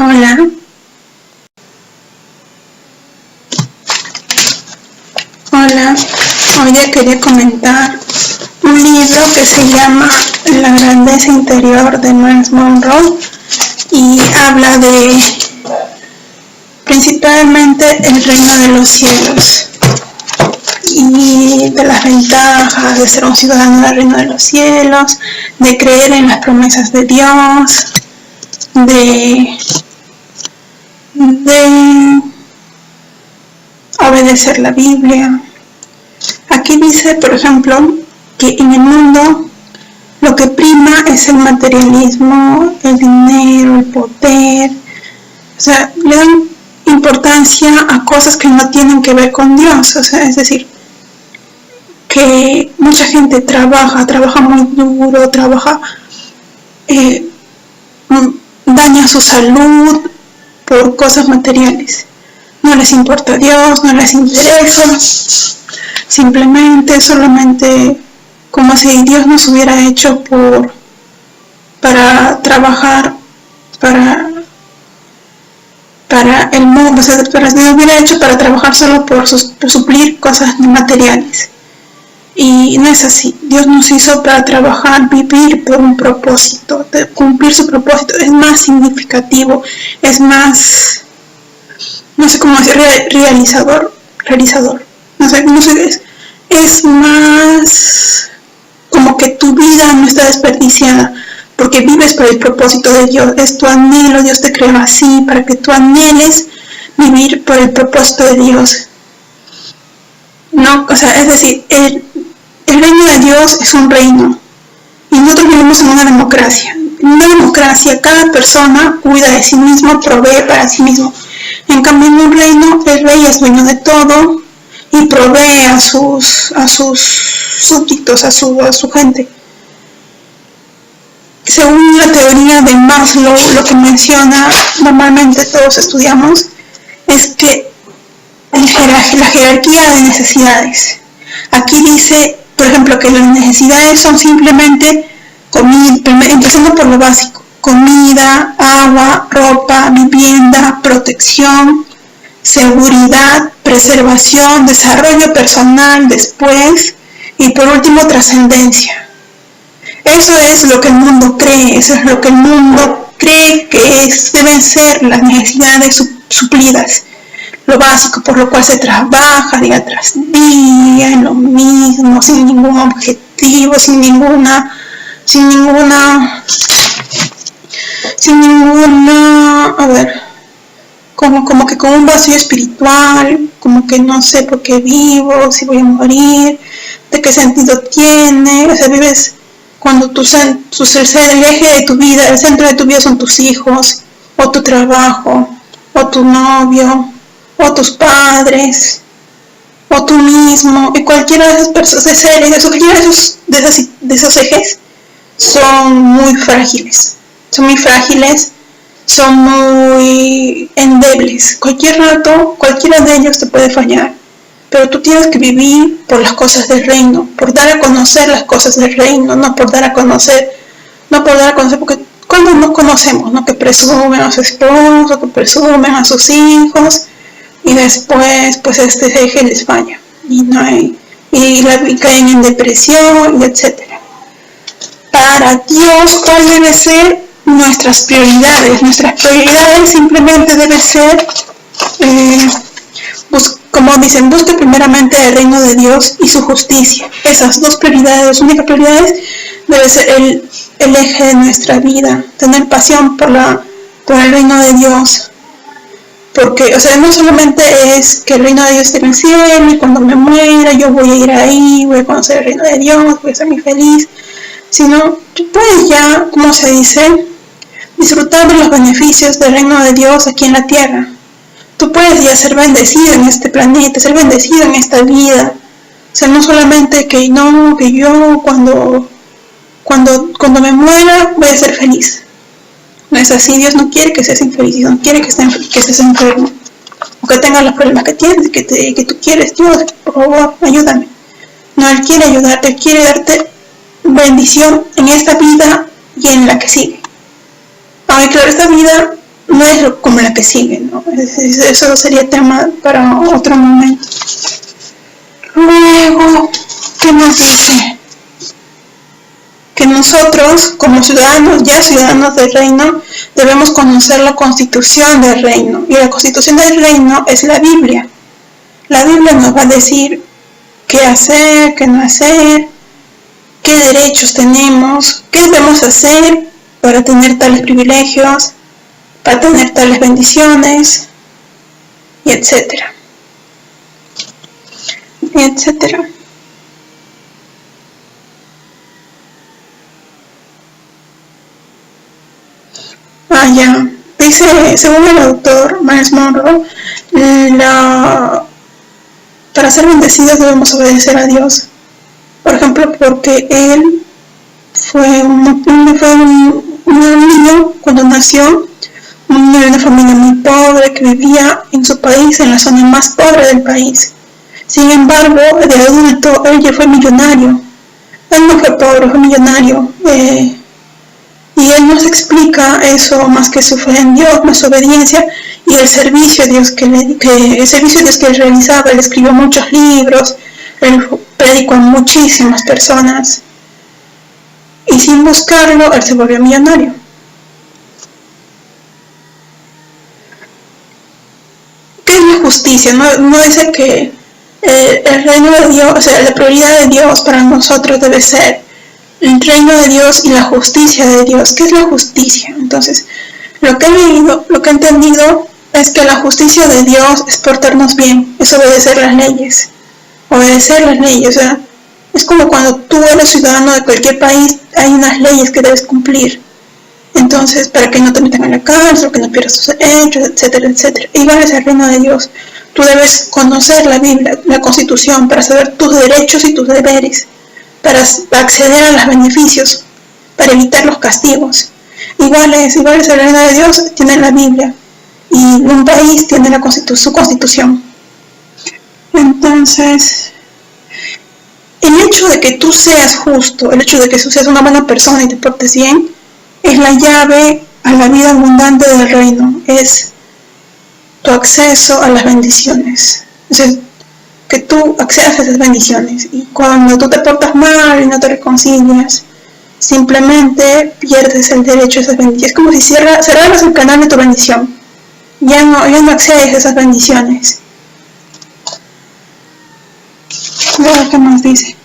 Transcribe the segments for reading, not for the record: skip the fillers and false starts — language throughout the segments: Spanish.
Hola. Hola. Hoy día quería comentar un libro que se llama La grandeza interior de Miles Monroe y habla de principalmente el reino de los cielos y de las ventajas de ser un ciudadano del reino de los cielos, de creer en las promesas de Dios, de obedecer la Biblia. Aquí dice, por ejemplo, que en el mundo lo que prima es el materialismo, el dinero, el poder. O sea, le dan importancia a cosas que no tienen que ver con Dios. O sea, es decir, que mucha gente trabaja muy duro, daña su salud por cosas materiales. No les importa Dios, no les interesa, solamente como si Dios nos hubiera hecho para trabajar para el mundo, o sea, nos hubiera hecho para trabajar solo por suplir cosas materiales. Y no es así. Dios nos hizo para trabajar, vivir por un propósito, de cumplir su propósito. Es más significativo, es más, no sé cómo decir, realizador. No sé, es más como que tu vida no está desperdiciada, porque vives por el propósito de Dios. Es tu anhelo, Dios te creó así, para que tú anheles vivir por el propósito de Dios. No, o sea, es decir, el reino de Dios es un reino y nosotros vivimos en una democracia. En una democracia cada persona cuida de sí mismo, provee para sí mismo. En cambio, en un reino el rey es dueño de todo y provee a sus súbditos, a su gente. Según la teoría de Maslow, lo que menciona, normalmente todos estudiamos, es que la jerarquía de necesidades. Aquí dice, por ejemplo, que las necesidades son simplemente comida, empezando por lo básico: comida, agua, ropa, vivienda, protección, seguridad, preservación, desarrollo personal después y por último trascendencia. Eso es lo que el mundo cree, eso es lo que el mundo cree que deben ser las necesidades suplidas. Lo básico por lo cual se trabaja día tras día, en lo mismo, sin ningún objetivo, sin ninguna, a ver, como que con un vacío espiritual, como que no sé por qué vivo, si voy a morir, de qué sentido tiene. O sea, vives cuando el eje de tu vida, el centro de tu vida son tus hijos, o tu trabajo, o tu novio, o tus padres, o tú mismo, y cualquiera de esas personas, de seres, cualquiera de esos ejes son muy frágiles, son muy endebles. Cualquier rato, cualquiera de ellos te puede fallar, pero tú tienes que vivir por las cosas del reino, por dar a conocer las cosas del reino, no por dar a conocer, porque cuando no conocemos, ¿no? Que presumen a su esposo, que presumen a sus hijos, y después pues este eje les falla y caen en depresión y etcétera. Para Dios, ¿cuál debe ser nuestras prioridades? Nuestras prioridades simplemente debe ser como dicen, busque primeramente el reino de Dios y su justicia. Esas dos prioridades, las únicas prioridades, debe ser el eje de nuestra vida. Tener pasión por el reino de Dios. Porque, o sea, no solamente es que el reino de Dios esté en el cielo y cuando me muera yo voy a ir ahí, voy a conocer el reino de Dios, voy a ser muy feliz, sino tú puedes ya, como se dice, disfrutar de los beneficios del reino de Dios aquí en la tierra. Tú puedes ya ser bendecido en este planeta, ser bendecido en esta vida. O sea, no solamente que yo cuando me muera voy a ser feliz. No es así. Dios no quiere que seas infeliz, no quiere que estés enfermo, o que tengas los problemas que tienes, que tú quieres. Dios, por favor, ayúdame. No, Él quiere ayudarte, Él quiere darte bendición en esta vida y en la que sigue. Ay, claro, esta vida no no es como la que sigue, ¿no? Eso sería tema para otro momento. Luego, ¿qué nos dice? Que nosotros, como ciudadanos, ya ciudadanos del reino, debemos conocer la constitución del reino. Y la constitución del reino es la Biblia. La Biblia nos va a decir qué hacer, qué no hacer, qué derechos tenemos, qué debemos hacer para tener tales privilegios, para tener tales bendiciones, y etcétera. Y etcétera. Ya. Dice, según el autor Miles Monroe, para ser bendecidos debemos obedecer a Dios. Por ejemplo, porque él fue un niño cuando nació, un niño de una familia muy pobre que vivía en su país, en la zona más pobre del país. Sin embargo, de adulto, él ya fue millonario. Él no fue pobre, fue millonario. Y él nos explica eso más que su fe en Dios, más su obediencia y el servicio de Dios que él realizaba. Él escribió muchos libros, él predicó a muchísimas personas y sin buscarlo él se volvió millonario. ¿Qué es la justicia? No dice que el reino de Dios, o sea, la prioridad de Dios para nosotros debe ser el reino de Dios y la justicia de Dios. ¿Qué es la justicia? Entonces, lo que he leído, lo que he entendido es que la justicia de Dios es portarnos bien, es obedecer las leyes. Obedecer las leyes, o sea, es como cuando tú eres ciudadano de cualquier país, hay unas leyes que debes cumplir. Entonces, para que no te metan en la cárcel, que no pierdas tus derechos, etcétera, etcétera. Igual es el reino de Dios. Tú debes conocer la Biblia, la Constitución, para saber tus derechos y tus deberes, para acceder a los beneficios, para evitar los castigos. Igual es el reino de Dios, tiene la Biblia, y un país tiene su constitución. Entonces, el hecho de que tú seas justo, el hecho de que tú seas una buena persona y te portes bien, es la llave a la vida abundante del reino, es tu acceso a las bendiciones. Entonces, que tú accedas a esas bendiciones, y cuando tú te portas mal y no te reconcilias, simplemente pierdes el derecho a esas bendiciones. Es como si cerraras el canal de tu bendición, ya no accedes a esas bendiciones. Luego, ¿qué más dice?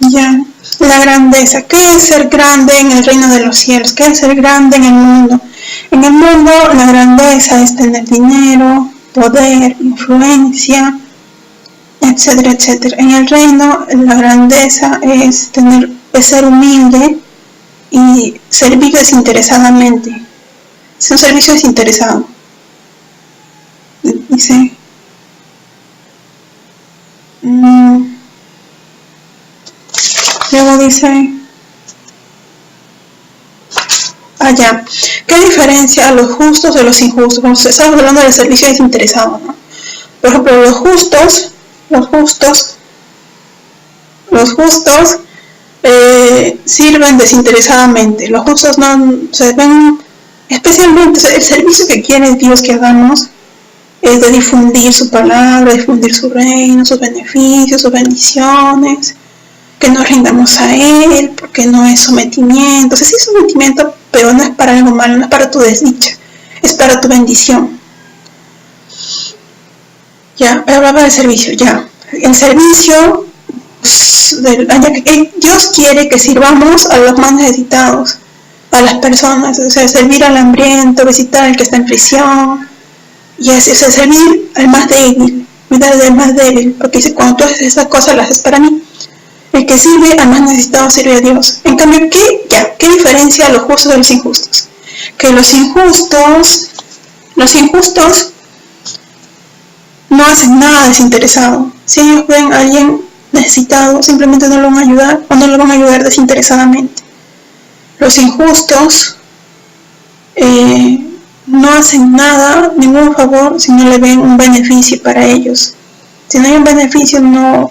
Ya, la grandeza. ¿Qué es ser grande en el reino de los cielos? ¿Qué es ser grande en el mundo? En el mundo la grandeza es tener dinero, poder, influencia, etcétera, etcétera. En el reino la grandeza es ser humilde y servir desinteresadamente. Es un servicio desinteresado. Dice... Luego dice, ¿qué diferencia a los justos de los injustos? Estamos hablando del servicio desinteresado, ¿no? Por ejemplo, los justos sirven desinteresadamente. Los justos no se ven, especialmente el servicio que quiere Dios que hagamos es de difundir su palabra, difundir su reino, sus beneficios, sus bendiciones, que nos rindamos a Él, porque no es sometimiento. O sea, sí es sometimiento, pero no es para algo malo, no es para tu desdicha, es para tu bendición. Ya, hablaba del servicio, ya. El servicio, Dios quiere que sirvamos a los más necesitados, a las personas, o sea, servir al hambriento, visitar al que está en prisión, y así, o sea, servir al más débil, cuidar del más débil, porque dice, cuando tú haces esas cosas, las haces para mí. El que sirve al más necesitado sirve a Dios. En cambio, ¿qué diferencia a los justos de los injustos? Que los injustos no hacen nada desinteresado. Si ellos ven a alguien necesitado, simplemente no lo van a ayudar, o no lo van a ayudar desinteresadamente. Los injustos no hacen nada, ningún favor, si no le ven un beneficio para ellos. Si no hay un beneficio, no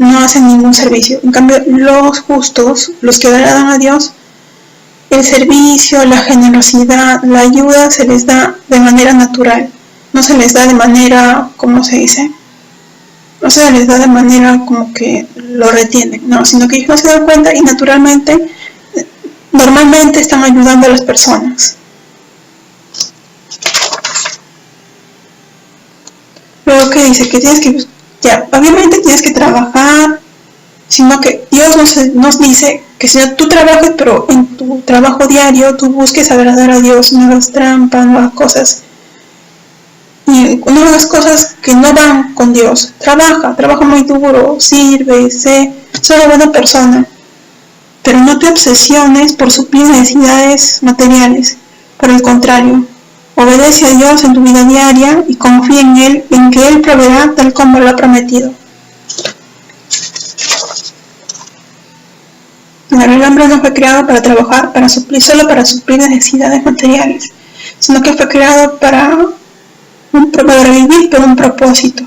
no hacen ningún servicio. En cambio, los justos, los que agradan a Dios, el servicio, la generosidad, la ayuda se les da de manera natural. No se les da de manera, ¿cómo se dice? No se les da de manera como que lo retienen, no, sino que ellos no se dan cuenta y naturalmente, normalmente están ayudando a las personas. Luego que dice que tienes que, ya, obviamente tienes que trabajar, sino que Dios nos dice que si no tú trabajes, pero en tu trabajo diario tú busques agradar a Dios, no hagas trampa, no hagas cosas. Y no hagas cosas que no van con Dios. Trabaja muy duro, sirve, sé una buena persona. Pero no te obsesiones por suplir necesidades materiales. Por el contrario, obedece a Dios en tu vida diaria y confía en Él, en que Él proveerá tal como lo ha prometido. El hombre no fue creado para trabajar, solo para suplir necesidades materiales, sino que fue creado para vivir por un propósito,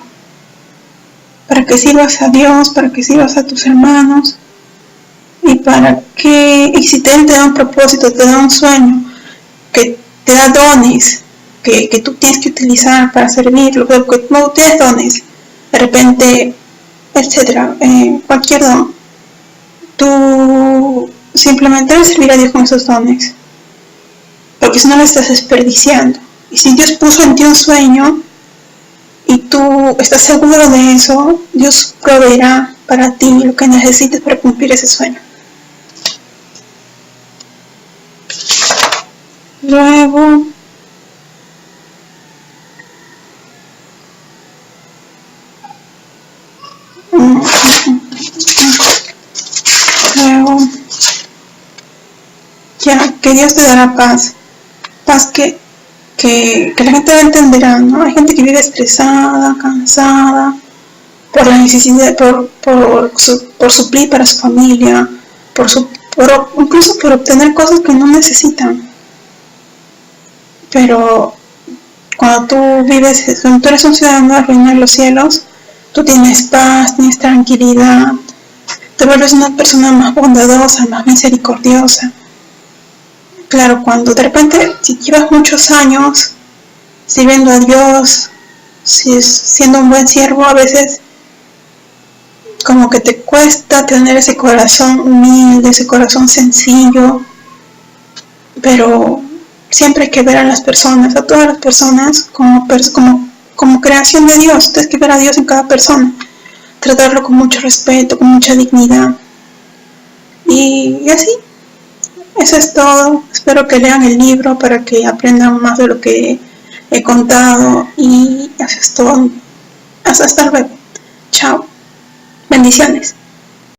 para que sirvas a Dios, para que sirvas a tus hermanos, y si Él te da un propósito, te da un sueño, que te da dones, que tú tienes que utilizar para servirlo, que no tienes dones, de repente, etcétera, cualquier don, tú simplemente debes servir a Dios con esos dones, porque si no lo estás desperdiciando. Y si Dios puso en ti un sueño y tú estás seguro de eso, Dios proveerá para ti lo que necesites para cumplir ese sueño. Luego, ya, que Dios te dará paz que la gente entenderá, ¿no? Hay gente que vive estresada, cansada, por la necesidad, por suplir para su familia, incluso por obtener cosas que no necesitan. Pero cuando tú eres un ciudadano del reino de los cielos, tú tienes paz, tienes tranquilidad, te vuelves una persona más bondadosa, más misericordiosa. Claro, cuando de repente, si llevas muchos años sirviendo a Dios, siendo un buen siervo, a veces como que te cuesta tener ese corazón humilde, ese corazón sencillo, pero siempre hay que ver a las personas, a todas las personas como creación de Dios. Tienes que ver a Dios en cada persona, tratarlo con mucho respeto, con mucha dignidad, y así. Eso es todo. Espero que lean el libro para que aprendan más de lo que he contado. Y eso es todo. Hasta luego. Chao. Bendiciones.